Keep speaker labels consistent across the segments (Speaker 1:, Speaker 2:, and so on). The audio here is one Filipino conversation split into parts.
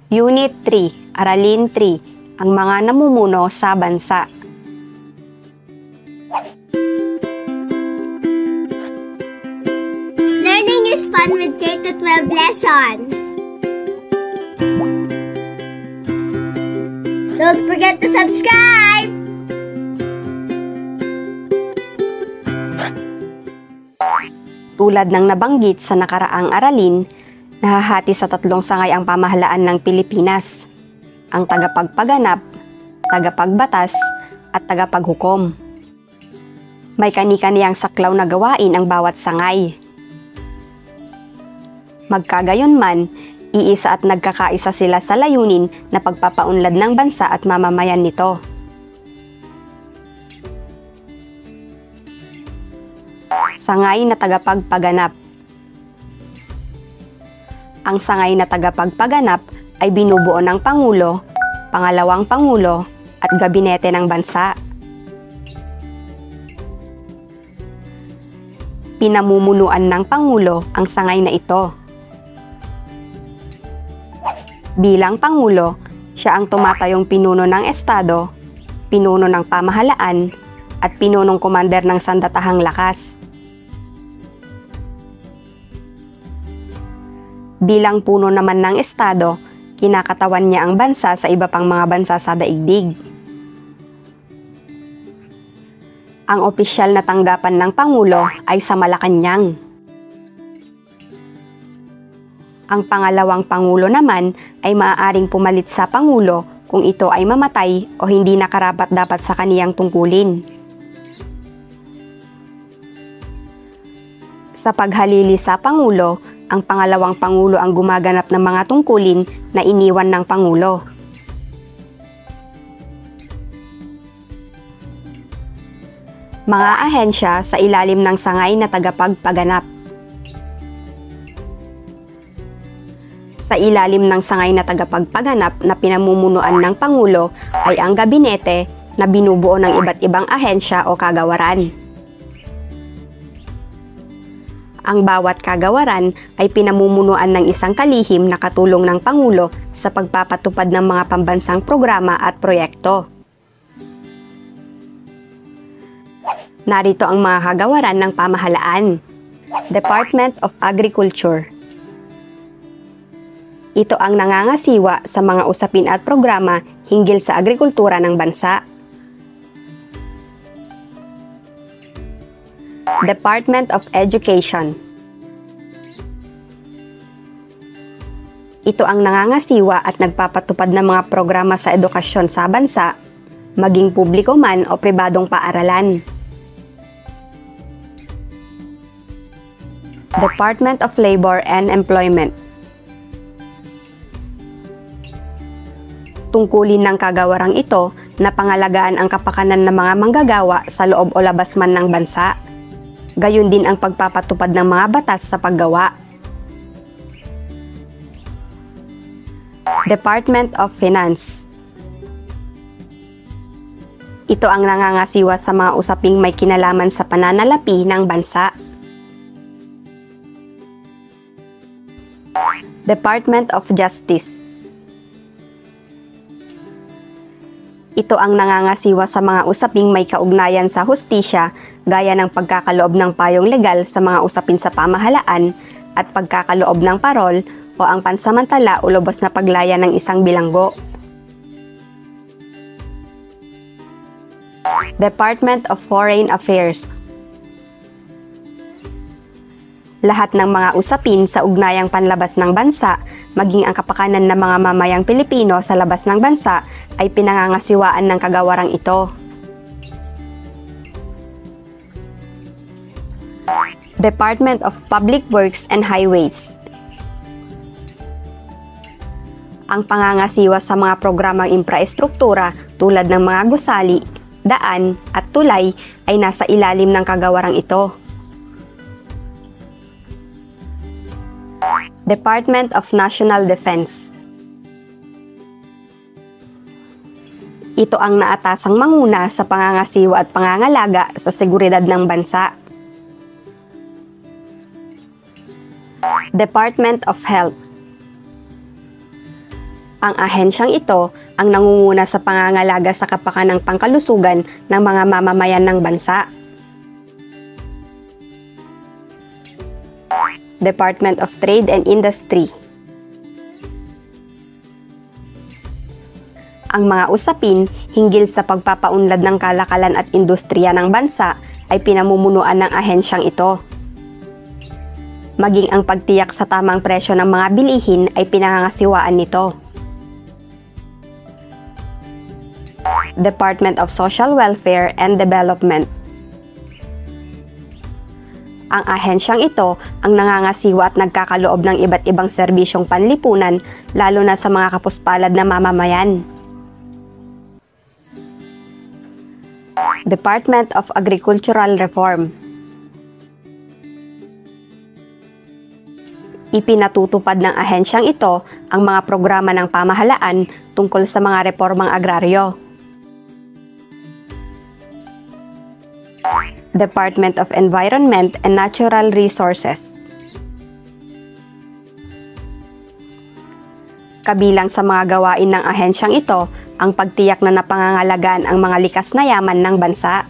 Speaker 1: Unit 3, Aralin 3, ang mga namumuno sa bansa.
Speaker 2: Learning is fun with K-12 lessons. Don't forget to subscribe!
Speaker 1: Tulad ng nabanggit sa nakaraang aralin, nahahati sa tatlong sangay ang pamahalaan ng Pilipinas, ang tagapagpaganap, tagapagbatas, at tagapaghukom. May kani-kaniyang saklaw na gawain ang bawat sangay. Magkagayunman, iisa at nagkakaisa sila sa layunin na pagpapaunlad ng bansa at mamamayan nito. Sangay na tagapagpaganap. Ang sangay na tagapagpaganap ay binubuo ng Pangulo, Pangalawang Pangulo, at Gabinete ng Bansa. Pinamumunuan ng Pangulo ang sangay na ito. Bilang Pangulo, siya ang tumatayong pinuno ng Estado, pinuno ng pamahalaan, at pinunong komander ng sandatahang lakas. Bilang puno naman ng Estado, kinakatawan niya ang bansa sa iba pang mga bansa sa daigdig. Ang opisyal na tanggapan ng Pangulo ay sa Malacanang. Ang pangalawang Pangulo naman ay maaaring pumalit sa Pangulo kung ito ay mamatay o hindi nakarapat-dapat sa kaniyang tungkulin. Sa paghalili sa Pangulo, ang pangalawang Pangulo ang gumaganap ng mga tungkulin na iniwan ng Pangulo. Mga ahensya sa ilalim ng sangay na tagapagpaganap. Sa ilalim ng sangay na tagapagpaganap na pinamumunuan ng Pangulo ay ang gabinete na binubuo ng iba't ibang ahensya o kagawaran. Ang bawat kagawaran ay pinamumunuan ng isang kalihim na katulong ng Pangulo sa pagpapatupad ng mga pambansang programa at proyekto. Narito ang mga kagawaran ng pamahalaan. Department of Agriculture. Ito ang nangangasiwa sa mga usapin at programa hinggil sa agrikultura ng bansa. Department of Education. Ito ang nangangasiwa at nagpapatupad ng mga programa sa edukasyon sa bansa, maging publiko man o pribadong paaralan. Department of Labor and Employment. Tungkulin ng kagawarang ito na pangalagaan ang kapakanan ng mga manggagawa sa loob o labas man ng bansa. Gayon din ang pagpapatupad ng mga batas sa paggawa. Department of Finance. Ito ang nangangasiwa sa mga usaping may kinalaman sa pananalapi ng bansa. Department of Justice. Ito ang nangangasiwa sa mga usaping may kaugnayan sa hustisya gaya ng pagkakaloob ng payong legal sa mga usapin sa pamahalaan at pagkakaloob ng parol o ang pansamantala o lubos na paglaya ng isang bilanggo. Department of Foreign Affairs. Lahat ng mga usapin sa ugnayang panlabas ng bansa, maging ang kapakanan ng mga mamayang Pilipino sa labas ng bansa ay pinangangasiwaan ng kagawarang ito. Department of Public Works and Highways. Ang pangangasiwa sa mga programang infraestruktura tulad ng mga gusali, daan at tulay ay nasa ilalim ng kagawarang ito. Department of National Defense. Ito ang naatasang manguna sa pangangasiwa at pangangalaga sa seguridad ng bansa. Department of Health. Ang ahensyang ito ang nangunguna sa pangangalaga sa kapakanang pangkalusugan ng mga mamamayan ng bansa. Department of Trade and Industry. Ang mga usapin hinggil sa pagpapaunlad ng kalakalan at industriya ng bansa ay pinamumunuan ng ahensyang ito. Maging ang pagtiyak sa tamang presyo ng mga bilihin ay pinangangasiwaan nito. Department of Social Welfare and Development. Ang ahensyang ito ang nangangasiwa at nagkakaloob ng iba't ibang serbisyong panlipunan lalo na sa mga kapuspalad na mamamayan. Department of Agricultural Reform. Ipinatutupad ng ahensyang ito ang mga programa ng pamahalaan tungkol sa mga reformang agraryo. Department of Environment and Natural Resources. Kabilang sa mga gawain ng ahensyang ito ang pagtiyak na napangangalagaan ang mga likas na yaman ng bansa.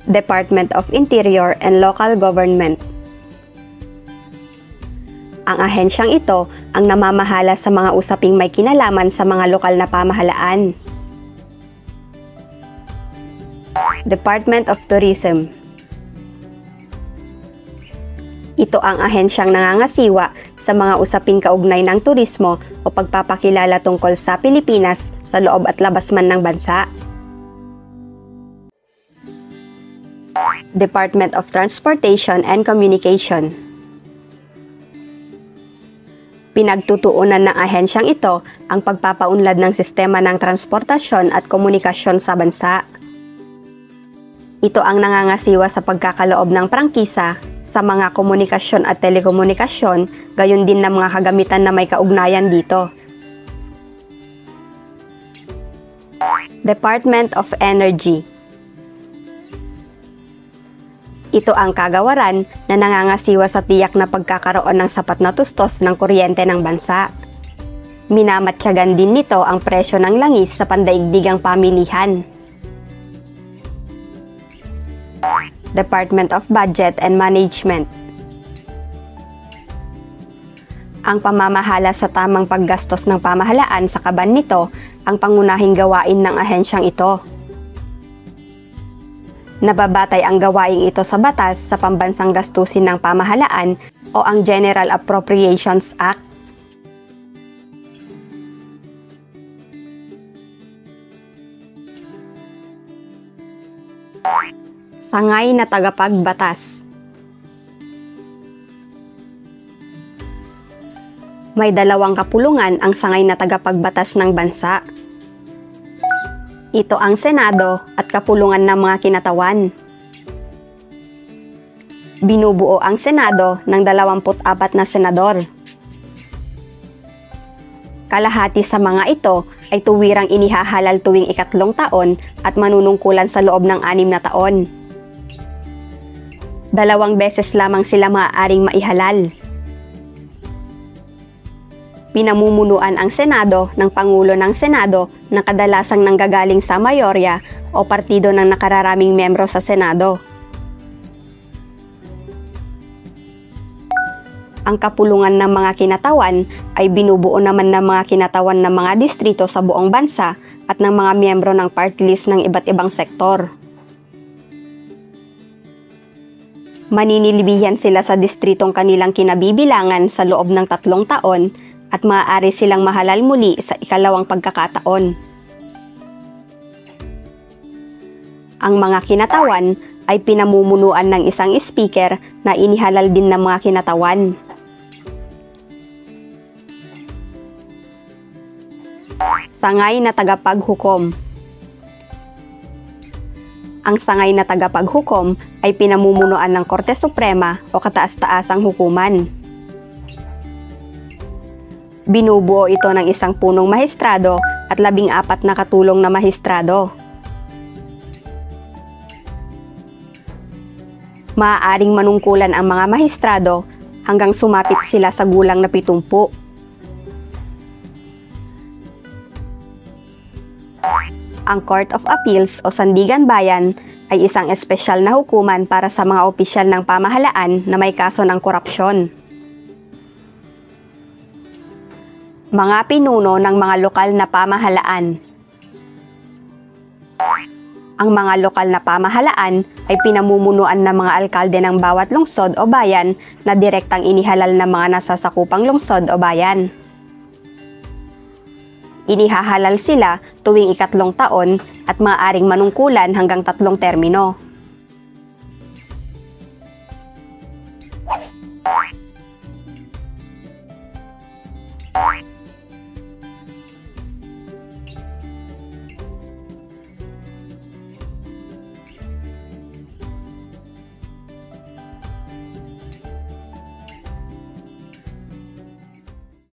Speaker 1: Department of Interior and Local Government. Ang ahensyang ito ang namamahala sa mga usaping may kinalaman sa mga lokal na pamahalaan. Department of Tourism. Ito ang ahensyang nangangasiwa sa mga usaping kaugnay ng turismo o pagpapakilala tungkol sa Pilipinas sa loob at labas man ng bansa. Department of Transportation and Communication. Pinagtutuunan ng ahensyang ito ang pagpapaunlad ng sistema ng transportasyon at komunikasyon sa bansa. Ito ang nangangasiwa sa pagkakaloob ng prangkisa sa mga komunikasyon at telekomunikasyon, gayon din ng mga kagamitan na may kaugnayan dito. Department of Energy. Ito ang kagawaran na nangangasiwa sa tiyak na pagkakaroon ng sapat na tustos ng kuryente ng bansa. Minamatyagan din nito ang presyo ng langis sa pandaigdigang pamilihan. Department of Budget and Management. Ang pamamahala sa tamang paggastos ng pamahalaan sa kaban nito ang pangunahing gawain ng ahensyang ito. Nababatay ang gawaing ito sa batas sa pambansang gastusin ng pamahalaan o ang General Appropriations Act. Sangay na tagapagbatas. May dalawang kapulungan ang sangay na tagapagbatas ng bansa. Ito ang Senado at kapulungan ng mga kinatawan. Binubuo ang Senado ng 24 na senador. Kalahati sa mga ito ay tuwirang inihahalal tuwing 3 taon at manunungkulan sa loob ng 6 na taon. 2 beses lamang sila maaaring maihalal. Pinamumunuan ang Senado ng Pangulo ng Senado na kadalasang nanggagaling sa mayorya o partido ng nakararaming membro sa Senado. Ang kapulungan ng mga kinatawan ay binubuo naman ng mga kinatawan ng mga distrito sa buong bansa at ng mga miyembro ng party list ng iba't ibang sektor. Maninilbihan sila sa distritong kanilang kinabibilangan sa loob ng 3 taon at maaari silang mahalal muli sa 2nd pagkakataon. Ang mga kinatawan ay pinamumunuan ng isang speaker na inihalal din ng mga kinatawan. Sangay na tagapaghukom. Ang sangay na tagapaghukom ay pinamumunuan ng Korte Suprema o kataas-taasang hukuman. Binubuo ito ng isang punong mahistrado at 14 na katulong na mahistrado. Maaaring manungkulan ang mga mahistrado hanggang sumapit sila sa gulang na 70. Ang Court of Appeals o Sandigan Bayan ay isang espesyal na hukuman para sa mga opisyal ng pamahalaan na may kaso ng korupsyon. Mga pinuno ng mga lokal na pamahalaan. Ang mga lokal na pamahalaan ay pinamumunuan ng mga alkalde ng bawat lungsod o bayan na direktang inihalal ng mga nasasakupang lungsod o bayan. Inihahalal sila tuwing 3 taon at maaaring manungkulan hanggang 3 termino.